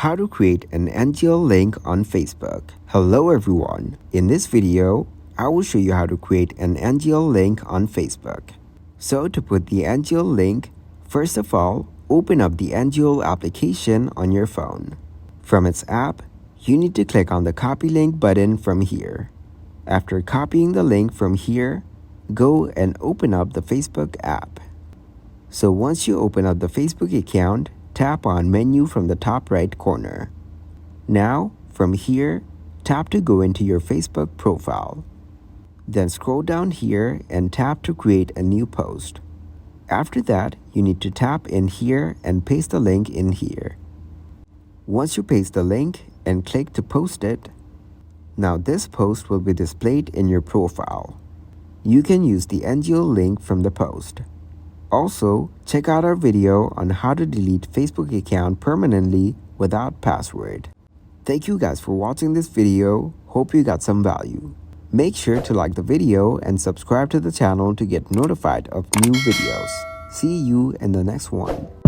How to create an NGL link on Facebook. Hello everyone. In this video, I will show you how to create an NGL link on Facebook. So to put the NGL link, first of all, open up the NGL application on your phone. From its app, you need to click on the copy link button from here. After copying the link from here, go and open up the Facebook app. So once you open up the Facebook account, tap on menu from the top right corner. Now, from here, tap to go into your Facebook profile. Then scroll down here and tap to create a new post. After that, you need to tap in here and paste the link in here. Once you paste the link and click to post it, now this post will be displayed in your profile. You can use the NGL link from the post. Also, check out our video on how to delete Facebook account permanently without password. Thank you guys for watching this video. Hope you got some value. Make sure to like the video and subscribe to the channel to get notified of new videos. See you in the next one.